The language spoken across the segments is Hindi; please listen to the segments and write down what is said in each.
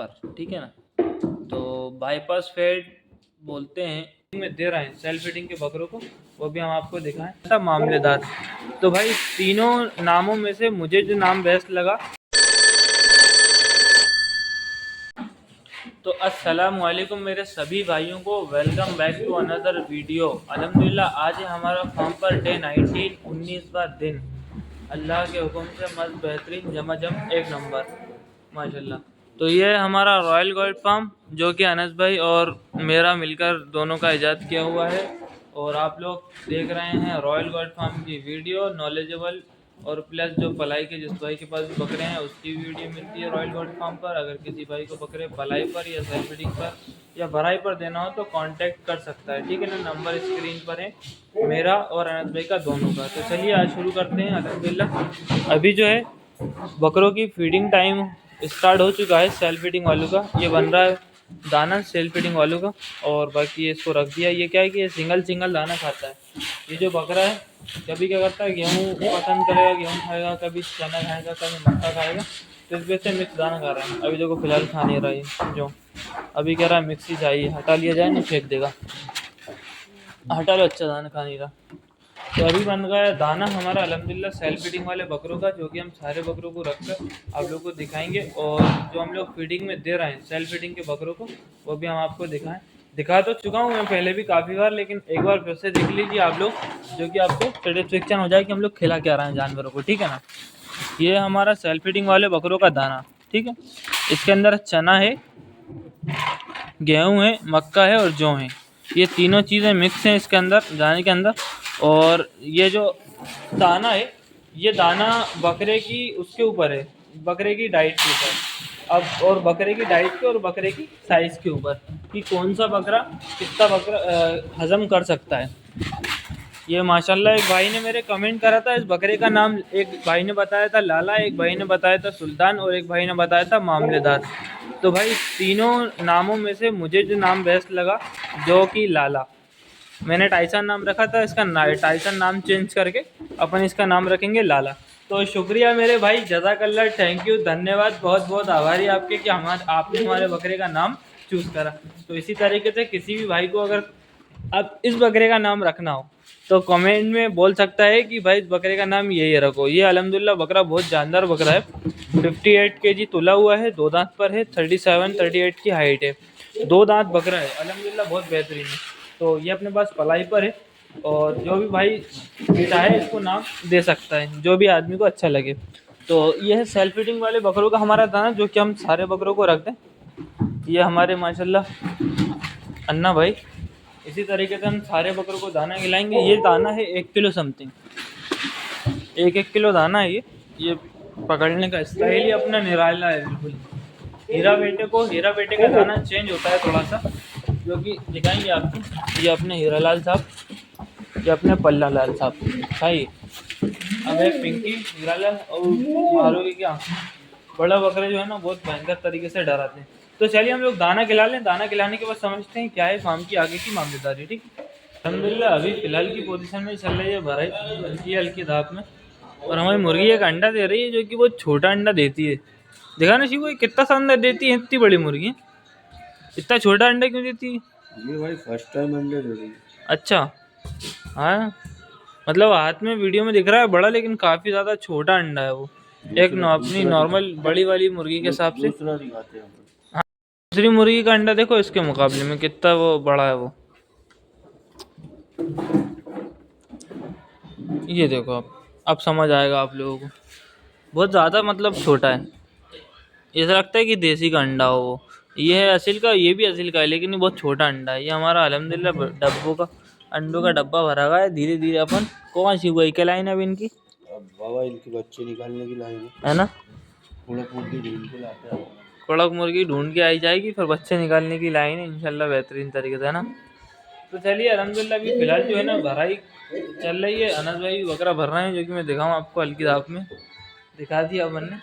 पर, ठीक है ना। तो बाईपास फेड बोलते हैं में दे रहे हैं सेल्फ फीडिंग के बकरों को, वो भी हम आपको दिखाएं। सब मामलेदार। तो भाई तीनों नामों में से मुझे जो नाम बेस्ट लगा, तो अस्सलाम वालेकुम मेरे सभी भाइयों को, welcome back to another video. अल्हम्दुलिल्लाह आज है हमारा फार्म पर डे 19 19वां दिन। अल्लाह के हुक्म से मस्त बेहतरीन जमाजम एक नंबर माशाल्लाह। तो ये है हमारा रॉयल गोल्ड फार्म, जो कि अनस भाई और मेरा मिलकर दोनों का इजाद किया हुआ है। और आप लोग देख रहे हैं रॉयल गोल्ड फार्म की वीडियो, नॉलेजेबल और प्लस जो पलाई के जिस भाई के पास बकरे हैं उसकी वीडियो मिलती है रॉयल गोल्ड फार्म पर। अगर किसी भाई को बकरे पलाई पर या सेल्फ फीडिंग पर या भराई पर देना हो तो कांटेक्ट कर सकता है, ठीक है ना। नंबर स्क्रीन पर है मेरा और अनस भाई का दोनों का। तो चलिए आज शुरू करते हैं। अल्हम्दुलिल्लाह अभी जो है बकरों की फीडिंग टाइम स्टार्ट हो चुका है सेल्फ फीडिंग वालों का। ये बन रहा है दाना सेल्फ फीडिंग वालों का, और बाकी इसको रख दिया। ये क्या है कि ये सिंगल दाना खाता है। ये जो बकरा है कभी क्या करता है, गेहूँ पसंद करेगा, गेहूँ खाएगा, कभी चना खाएगा, कभी मक्का खाएगा। तो इस वजह से मिक्स दाना खा रहा है। अभी देखो फिलहाल खा नहीं रहा है, जो अभी कह रहा है मिक्स ही चाहिए, हटा लिया जाए नहीं फेंक देगा। हटा लो, अच्छा दाना खा नहीं रहा। तो अभी बन गया दाना हमारा अल्हम्दुलिल्लाह सेल्फ फीडिंग वाले बकरों का, जो कि हम सारे बकरों को रखकर आप लोगों को दिखाएंगे। और जो हम लोग फीडिंग में दे रहे हैं सेल्फ फीडिंग के बकरों को, वो भी हम आपको दिखा तो चुका हूँ मैं पहले भी काफ़ी बार, लेकिन एक बार फिर से देख लीजिए आप लोग, जो कि आपको सेटिस्फेक्शन हो जाए कि हम लोग खिला क्या रहे हैं जानवरों को, ठीक है ना। ये हमारा सेल्फ फीडिंग वाले बकरों का दाना, ठीक है। इसके अंदर चना है, गेहूँ है, मक्का है और जौ है। ये तीनों चीज़ें मिक्स हैं इसके अंदर, दाने के अंदर। और ये जो दाना है, ये दाना बकरे की उसके ऊपर है, बकरे की डाइट के ऊपर। अब और बकरे की डाइट के और बकरे की साइज़ के ऊपर कि कौन सा बकरा कितना हज़म कर सकता है। ये माशाल्लाह एक भाई ने मेरे कमेंट करा था इस बकरे का नाम, एक भाई ने बताया था लाला, एक भाई ने बताया था सुल्तान और एक भाई ने बताया था मामलेदार। तो भाई तीनों नामों में से मुझे जो नाम बेस्ट लगा, जो कि लाला, मैंने टाइसन नाम रखा था इसका, टाइसन नाम चेंज करके अपन इसका नाम रखेंगे लाला। तो शुक्रिया मेरे भाई, जज़ाकल्लाह, थैंक यू, धन्यवाद, बहुत बहुत आभारी आपके कि आपने हमारे बकरे का नाम चूज़ करा। तो इसी तरीके से किसी भी भाई को अगर अब इस बकरे का नाम रखना हो तो कमेंट में बोल सकता है कि भाई इस बकरे का नाम ये रखो। ये अल्हम्दुलिल्लाह बकरा बहुत जानदार बकरा है। 58 kg तुला हुआ है, 2 दांत पर है, 37-38 की हाइट है, 2 दांत बकरा है अल्हम्दुलिल्लाह, बहुत बेहतरीन है। तो ये अपने पास पलाई पर है, और जो भी भाई चाहे इसको नाम दे सकता है, जो भी आदमी को अच्छा लगे। तो ये है सेल्फ फीडिंग वाले बकरों का हमारा दाना, जो कि हम सारे बकरों को रखते हैं। ये हमारे माशाल्लाह अन्ना भाई, इसी तरीके से हम सारे बकरों को दाना खिलाएंगे। ये दाना है 1 किलो समथिंग, 1 किलो दाना है ये पकड़ने का स्टाइल ही अपना निराला है बिल्कुल। हीरा बेटे का दाना चेंज होता है थोड़ा सा, जो कि दिखाएंगे आपको। ये अपने हीरालाल साहब, ये अपने पल्ला लाल साहब खाइए। अब है पिंकी, हीरालाल और मारोगे क्या, बड़ा बकरे जो है ना बहुत भयंकर तरीके से डराते हैं। तो चलिए हम लोग दाना खिला लें, दाना खिलाने के बाद समझते हैं क्या है फार्म की आगे की मामलेदारी, ठीक। अल्हम्दुलिल्लाह अभी फ़िलहाल की पोजीशन में चल रही है भराई हल्की हल्की धाप में, और हमारी मुर्गी एक अंडा दे रही है, जो कि बहुत छोटा अंडा देती है। दिखाना चाहिए कोई कितना सा अंडा देती है, इतनी बड़ी मुर्गी है, इतना छोटा अंडा क्यों देती है? ये भाई फर्स्ट टाइम अंडे दे रही है। अच्छा, हाँ, मतलब हाथ में वीडियो में दिख रहा है बड़ा, लेकिन काफ़ी ज़्यादा छोटा अंडा है वो, एक अपनी नॉर्मल बड़ी वाली मुर्गी के हिसाब से। दूसरा दिखाते हैं। हाँ, दूसरी मुर्गी का अंडा देखो इसके मुकाबले में कितना वो बड़ा है वो। ये देखो अब समझ आएगा आप लोगों को, बहुत ज़्यादा मतलब छोटा है, ऐसा लगता है कि देसी का अंडा हो वो। ये है असील का, ये भी असील का है, लेकिन ये बहुत छोटा अंडा है। ये हमारा अल्हम्दुलिल्लाह डब्बों का अंडों का डब्बा भरा हुआ है। धीरे धीरे अपन कौन सी हुई क्या लाइन है अब इनकी, अब बाबा इनके बच्चे निकालने की लाइन है ना। कड़क मुर्गी ढूंढ के लाते हैं। कड़क मुर्गी ढूंढ के आई जाएगी, फिर बच्चे निकालने की लाइन है इंशाल्लाह बेहतरीन तरीके से, है ना। तो चलिए अल्हम्दुलिल्लाह अभी फ़िलहाल जो है ना भराई चल रही है। अनस भाई बकरा भर रहे हैं, जो कि मैं दिखाऊँ आपको हल्की धाप में, दिखा दिया अपन ने।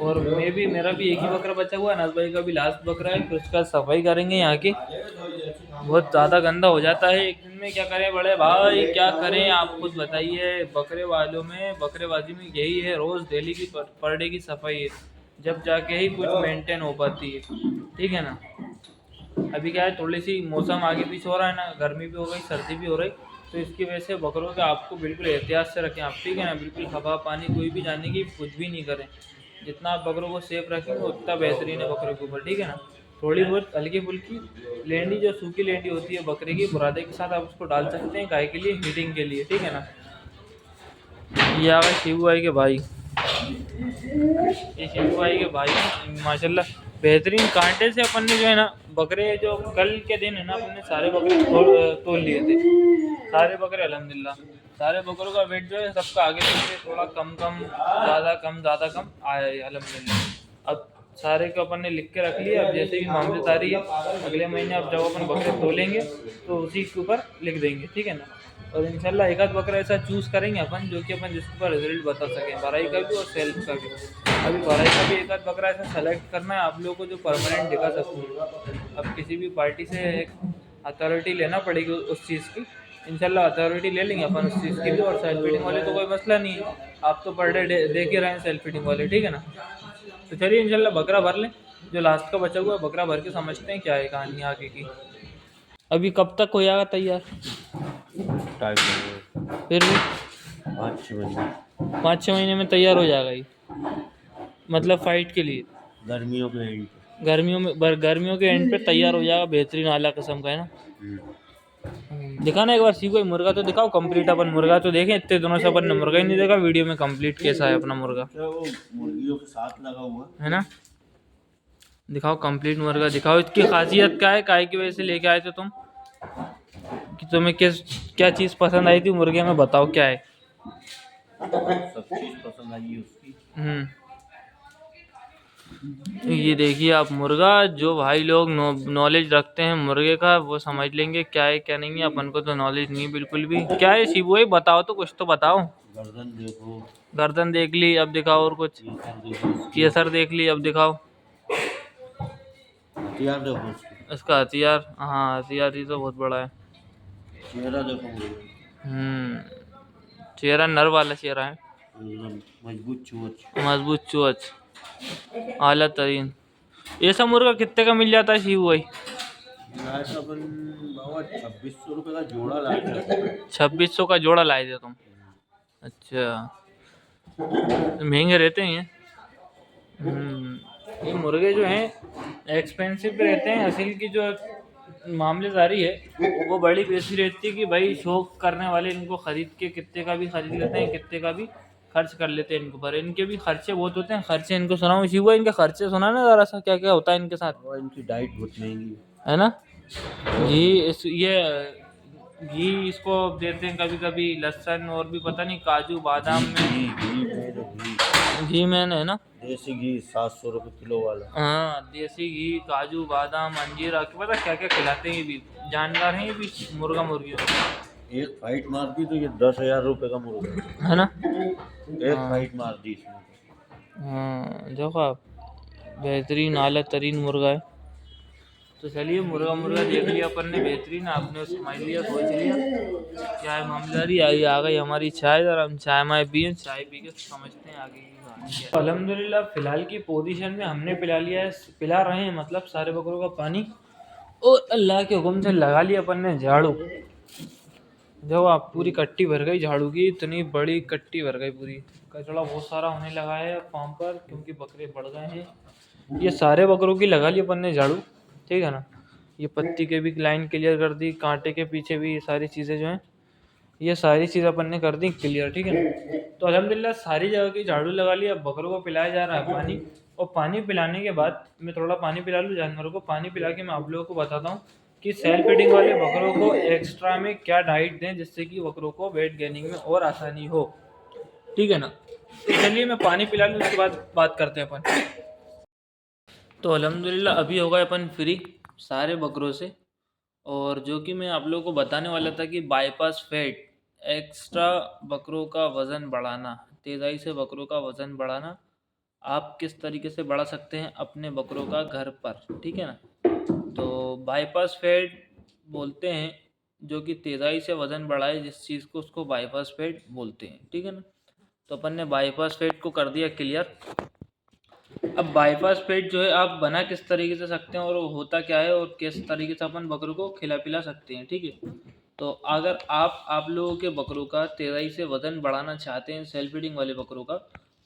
और मेरा भी एक ही बकरा बचा हुआ है, अनस भाई का भी लास्ट बकरा है। फिर उसका सफाई करेंगे यहाँ की, बहुत ज़्यादा गंदा हो जाता है एक दिन में। क्या करें बड़े भाई, क्या करें आप खुद बताइए। बकरे वालों में, बकरेबाजी में यही है, रोज़ डेली की पर डे की सफाई है। जब जाके ही कुछ मेंटेन हो पाती है, ठीक है ना। अभी क्या है, थोड़ी सी मौसम आगे पीछे हो रहा है ना, गर्मी भी हो गई सर्दी भी हो रही, तो इसकी वजह से बकरों के आपको बिल्कुल एहतियात से रखें आप, ठीक है ना। बिल्कुल हवा पानी कोई भी जाने की कुछ भी नहीं करें। जितना आप बकरों को सेफ रखेंगे उतना बेहतरीन है बकरों के ऊपर, ठीक है ना। थोड़ी बहुत हल्की फुल्की लेंडी, जो सूखी लेंडी होती है बकरे की, बुरादे के साथ आप उसको डाल सकते हैं, गाय के लिए हीटिंग के लिए, ठीक है ना। ये आ गए शिबू भाई के भाई, ये शिबू भाई के भाई माशाल्लाह बेहतरीन कांटे से अपन ने जो है ना बकरे, जो कल के दिन है ना अपन ने सारे बकरे तोल लिए थे, सारे बकरे अल्हम्दुलिल्लाह। सारे बकरों का वेट जो है सबका आगे पीछे थोड़ा कम ज़्यादा कम आया है अल्हम्दुलिल्लाह। अब सारे को अपन ने लिख के रख लिया। अब जैसे भी मामले आ रही है अगले महीने अब जब अपन बकरे तोलेंगे तो उसी के ऊपर लिख देंगे, ठीक है ना। और इंशाल्लाह एक आध बकरा ऐसा चूज़ करेंगे अपन जो कि अपन जिसके ऊपर रिजल्ट बता सकें, भराई का भी और सेल्फ का भी। अभी भराई का भी एक आध बकरा ऐसा सेलेक्ट करना है आप लोगों को जो परमानेंट दिखा सकूँ। अब किसी भी पार्टी से एक अथॉरिटी लेना पड़ेगी उस चीज़ की, इंशाल्लाह अथॉरिटी ले लेंगे अपन उस चीज़ की भी। और सेल्फ फीडिंग वाले तो कोई मसला नहीं है, आप तो पर डे देख ही रहे हैं सेल्फ फीडिंग वाले, ठीक है ना। तो चलिए इंशाल्लाह बकरा भर लें, जो लास्ट का बचा हुआ है बकरा भर के समझते हैं क्या है कहानी आगे की। अभी कब तक हो जाएगा तैयार? टाइम लगेगा फिर भी 5-6 महीने, 5-6 महीने में तैयार हो जाएगा ये, मतलब फाइट के लिए। गर्मियों के एंड पे। गर्मियों के एंड पे तैयार हो जाएगा, बेहतरीन आला किस्म का है ना। दिखाना एक बार सीखो, मुर्गा तो दिखाओ कंप्लीट, अपन मुर्गा तो देखें, इतने दिनों से अपन ने मुर्गा ही नहीं देखा वीडियो में कंप्लीट कैसा है अपना मुर्गा, क्या वो मुर्गियों के साथ लगा हुआ है ना। दिखाओ कंप्लीट मुर्गा दिखाओ, इसकी खासियत क्या है, काय की वजह से लेके आए थे तुम, कि तुम्हें क्या चीज़ पसंद आई थी मुर्गे में, बताओ क्या है। सब चीज़ पसंद आई है उसकी। ये देखिए आप मुर्गा, जो भाई लोग नॉलेज रखते हैं मुर्गे का वो समझ लेंगे क्या है क्या नहीं है। अपन को तो नॉलेज नहीं बिल्कुल भी। क्या है शिबू भाई, बताओ तो, कुछ तो बताओ। गर्दन देखो, गर्दन देख ली, अब दिखाओ और कुछ। ये सर देखो, ये सर देख ली, अब दिखाओ। हथियार देखो उसकी, इसका हथियार, हाँ हथियार ही तो बहुत बड़ा है। चेहरा देखो मुर्गे चेहरा नर वाला चेहरा है, एकदम मजबूत चोंच। मजबूत चोंच, आला तरीन। ये सब मुर्गा कितने का मिल जाता है शिबू भाई? लाया था अपन बाबा 2600 रुपये का जोड़ा लाया था। 2600 का जोड़ा लाए थे तुम? अच्छा, महंगे रहते हैं ये। ये मुर्गे जो हैं एक्सपेंसिव रहते हैं। असल की जो मामलेदारी है वो बड़ी बेसी रहती है कि भाई शौक करने वाले इनको ख़रीद के कितने का भी ख़रीद लेते हैं, कितने का भी खर्च कर लेते हैं इनको, पर इनके भी खर्चे बहुत होते हैं। खर्चे इनको सुनाऊँ इसी हुआ, इनके खर्चे सुना ना ज़रा सा, क्या क्या होता है इनके साथ, और इनकी डाइट बहुत महंगी है ना। ये घी इसको देते हैं कभी कभी, लहसुन और भी पता नहीं काजू बादाम में, घी में है ना, देसी घी 700 रुपये किलो वाला। हाँ देसी घी, काजू बादाम अंजीर आके पता क्या क्या खिलाते हैं। ये भी जानवर हैं, ये भी मुर्गा मुर्गियों। एक फाइट मार दी तो ये 10,000 रुपये का मुर्गा है ना। एक फाइट मार दी इसमें। हाँ देखो आप, बेहतरीन आला तरीन मुर्गा है। तो चलिए मुर्गा देख लिया अपन ने बेहतरीन, आपने समझ लिया, सोच लिया क्या है मामलेदारी। आई आ गई हमारी चाय, और हम चाय माय पिए, चाय पी के समझते हैं आगे की कहानी क्या है। अल्हम्दुलिल्लाह फ़िलहाल की पोजीशन में हमने पिला रहे हैं मतलब सारे बकरों का पानी, और अल्लाह के हुक्म से लगा लिया अपन ने झाड़ू। जब आप पूरी कट्टी भर गई झाड़ू की, इतनी बड़ी कट्टी भर गई पूरी। कचरा बहुत सारा होने लगा है फार्म पर क्योंकि बकरे बढ़ गए हैं। ये सारे बकरों की लगा ली अपन ने झाड़ू, ठीक है ना। ये पत्ती के भी लाइन क्लियर कर दी, कांटे के पीछे भी ये सारी चीज़ें जो हैं, ये सारी चीज़ अपन ने कर दी क्लियर, ठीक है ना। तो अल्हम्दुलिल्लाह सारी जगह की झाड़ू लगा ली। अब बकरों को पिलाया जा रहा है पानी, और पानी पिलाने के बाद मैं थोड़ा पानी पिला लूँ जानवरों को। पानी पिला के मैं आप लोगों को बताता हूँ कि सेल्फ फीडिंग वाले बकरों को एक्स्ट्रा में क्या डाइट दें जिससे कि बकरों को वेट गेनिंग में और आसानी हो, ठीक है ना। तो चलिए मैं पानी पिला लूँ, उसके बाद बात करते हैं अपन। तो अल्हम्दुलिल्लाह अभी हो गए अपन फ्री सारे बकरों से, और जो कि मैं आप लोगों को बताने वाला था कि बाईपास फैट, एक्स्ट्रा बकरों का वज़न बढ़ाना, तेज़ाई से बकरों का वज़न बढ़ाना, आप किस तरीके से बढ़ा सकते हैं अपने बकरों का घर पर, ठीक है ना। तो बाईपास फैट बोलते हैं जो कि तेज़ाई से वज़न बढ़ाए जिस चीज़ को, उसको बाईपास फैट बोलते हैं, ठीक है ना। तो अपन ने बाईपास फैट को कर दिया क्लियर। अब बाईपास पेट जो है आप बना किस तरीके से सकते हैं और वो होता क्या है और किस तरीके से अपन बकरों को खिला पिला सकते हैं, ठीक है। तो अगर आप लोगों के बकरों का तेज़ी से वज़न बढ़ाना चाहते हैं सेल्फ फीडिंग वाले बकरों का,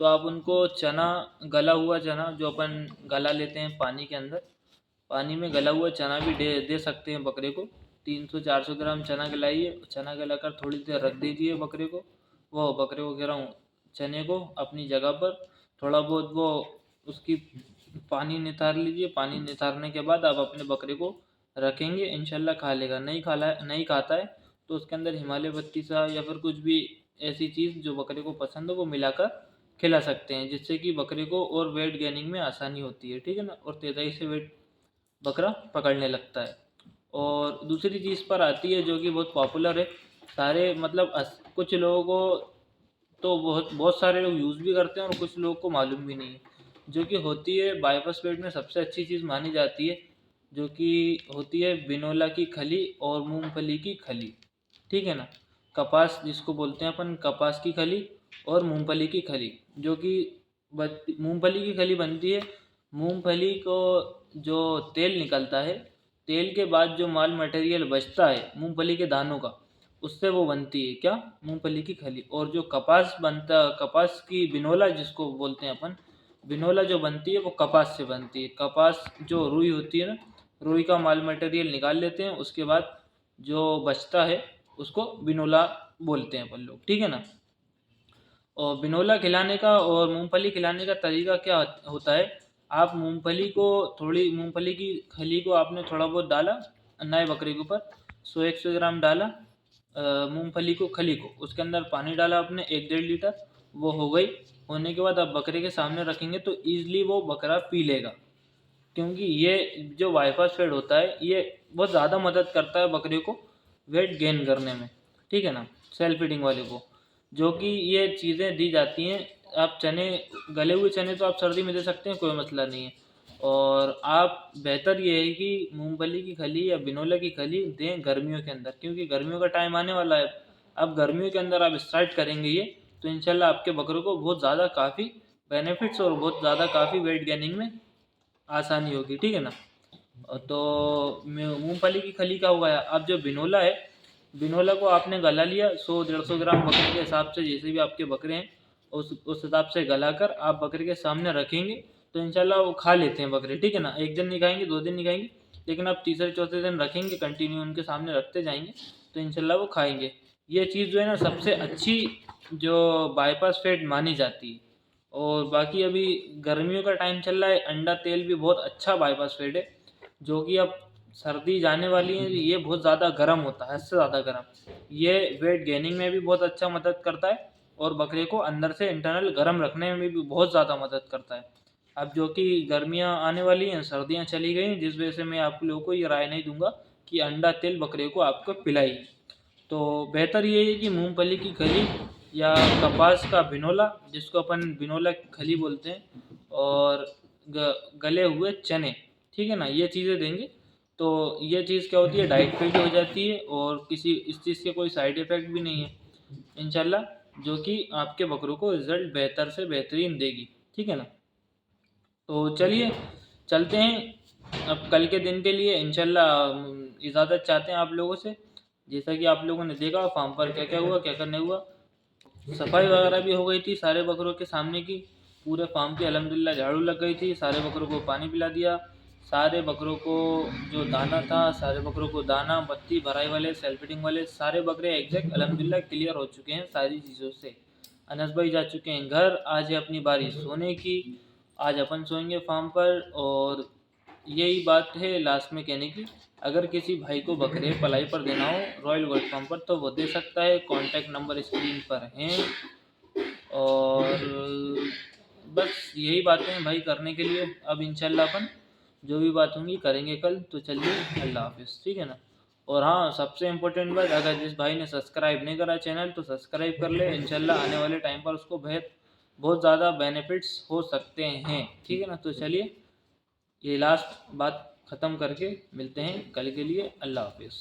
तो आप उनको चना, गला हुआ चना जो अपन गला लेते हैं पानी के अंदर, पानी में गला हुआ चना भी दे दे सकते हैं बकरे को। 300-400 ग्राम चना गलाइए, चना गलाकर थोड़ी देर रख दीजिए बकरे को। वो बकरे को कह रहा हूँ, चने को अपनी जगह पर थोड़ा बहुत वो उसकी पानी नितार लीजिए। पानी नितारने के बाद आप अपने बकरे को रखेंगे, इंशाल्लाह खा लेगा। नहीं खाता है तो उसके अंदर हिमालय पत्ती सा या फिर कुछ भी ऐसी चीज़ जो बकरे को पसंद हो वो मिलाकर खिला सकते हैं, जिससे कि बकरे को और वेट गेनिंग में आसानी होती है, ठीक है ना, और तेज़ी से वेट बकरा पकड़ने लगता है। और दूसरी चीज़ पर आती है जो कि बहुत पॉपुलर है, सारे मतलब कुछ लोगों को तो बहुत बहुत सारे लोग यूज़ भी करते हैं और कुछ लोगों को मालूम भी नहीं है, जो कि होती है बाईपास पेट में सबसे अच्छी चीज़ मानी जाती है, जो कि होती है बिनोला की खली और मूंगफली की खली, ठीक है ना। कपास जिसको बोलते हैं अपन, कपास की खली और मूंगफली की खली, जो कि मूंगफली की खली बनती है। मूंगफली को जो तेल निकलता है, तेल के बाद जो माल मटेरियल बचता है मूंगफली के दानों का, उससे वो बनती है क्या, मूंगफली की खली। और जो कपास बनता, कपास की बिनोला जिसको बोलते हैं अपन, बिनोला जो बनती है वो कपास से बनती है। कपास जो रुई होती है ना, रुई का माल मटेरियल निकाल लेते हैं, उसके बाद जो बचता है उसको बिनोला बोलते हैं अपन लोग, ठीक है ना। और बिनोला खिलाने का और मूंगफली खिलाने का तरीका क्या होता है, आप मूंगफली की खली को आपने थोड़ा बहुत डाला नए बकरे के ऊपर, 100-100 ग्राम डाला मूंगफली को, खली को, उसके अंदर पानी डाला आपने 1-1.5 लीटर, वो हो गई। होने के बाद आप बकरे के सामने रखेंगे तो ईजिली वो बकरा पी लेगा, क्योंकि ये जो बाईपास फीड होता है ये बहुत ज़्यादा मदद करता है बकरे को वेट गेन करने में, ठीक है ना, सेल्फ फीडिंग वाले को। जो कि ये चीज़ें दी जाती हैं। आप चने, गले हुए चने तो आप सर्दी में दे सकते हैं, कोई मसला नहीं है। और आप बेहतर ये है कि मूंगफली की खली या बिनोला की खली दें गर्मियों के अंदर, क्योंकि गर्मियों का टाइम आने वाला है। अब गर्मियों के अंदर आप स्टार्ट करेंगे ये, तो इंशाल्लाह आपके बकरों को बहुत ज़्यादा काफ़ी बेनिफिट्स और बहुत ज़्यादा काफ़ी वेट गेनिंग में आसानी होगी, ठीक है ना। तो मूंगफली की खली का हुआ है। अब जो बिनोला है, बिनोला को आपने गला लिया 100-150 ग्राम बकरे के हिसाब से, जैसे भी आपके बकरे हैं उस हिसाब से गला कर आप बकरे के सामने रखेंगे तो इंशाल्लाह वो खा लेते हैं बकरे, ठीक है ना। एक दिन नहीं खाएंगे, 2 दिन नहीं खाएंगे, लेकिन आप तीसरे चौथे दिन रखेंगे, कंटिन्यू उनके सामने रखते जाएंगे तो इंशाल्लाह वो खाएंगे। ये चीज़ जो है ना सबसे अच्छी जो बाईपास फीड मानी जाती है। और बाकी अभी गर्मियों का टाइम चल रहा है, अंडा तेल भी बहुत अच्छा बाईपास फीड है, जो कि अब सर्दी जाने वाली है, ये बहुत ज़्यादा गर्म होता है, हद से ज़्यादा गर्म। ये वेट गेनिंग में भी बहुत अच्छा मदद करता है और बकरे को अंदर से इंटरनल गर्म रखने में भी बहुत ज़्यादा मदद करता है। अब जो कि गर्मियाँ आने वाली हैं, सर्दियाँ चली गई, जिस वजह से मैं आप लोगों को ये राय नहीं दूंगा कि अंडा तेल बकरे को आपको पिलाइए। तो बेहतर ये है कि मूंगफली की खली या कपास का बिनोला, जिसको अपन बिनोला की खली बोलते हैं, और गले हुए चने, ठीक है ना, ये चीज़ें देंगे तो ये चीज़ क्या होती है, डाइट पे भी हो जाती है और किसी इस चीज़ के कोई साइड इफ़ेक्ट भी नहीं है इंशाल्लाह, जो कि आपके बकरों को रिज़ल्ट बेहतर से बेहतरीन देगी, ठीक है ना। तो चलिए चलते हैं अब कल के दिन के लिए इंशाल्लाह। इजाज़त चाहते हैं आप लोगों से। जैसा कि आप लोगों ने देखा फार्म पर क्या क्या हुआ, क्या करने हुआ, सफाई वगैरह भी हो गई थी सारे बकरों के सामने की, पूरे फार्म की अल्हम्दुलिल्लाह झाड़ू लग गई थी, सारे बकरों को पानी पिला दिया, सारे बकरों को जो दाना था, सारे बकरों को दाना बत्ती भराई वाले सेल्फ फीडिंग वाले सारे बकरे एग्जैक्ट अल्हम्दुलिल्लाह क्लियर हो चुके हैं सारी चीज़ों से। अनस भाई जा चुके हैं घर, आज है अपनी बारी सोने की, आज अपन सोएंगे फार्म पर। और यही बात है लास्ट में कहने की, अगर किसी भाई को बकरे पलाई पर देना हो रॉयल गोट फार्म पर तो वो दे सकता है, कॉन्टैक्ट नंबर स्क्रीन पर हैं। और बस यही बातें हैं भाई करने के लिए। अब इंशाल्लाह अपन जो भी बात होंगी करेंगे कल, तो चलिए अल्लाह हाफिज़, ठीक है ना। और हाँ, सबसे इम्पोर्टेंट बात, अगर जिस भाई ने सब्सक्राइब नहीं करा चैनल तो सब्सक्राइब कर ले, इंशाल्लाह आने वाले टाइम पर उसको बहुत ज़्यादा बेनिफिट्स हो सकते हैं, ठीक है ना। तो चलिए ये लास्ट बात ख़त्म करके मिलते हैं कल के लिए, अल्लाह हाफिज़।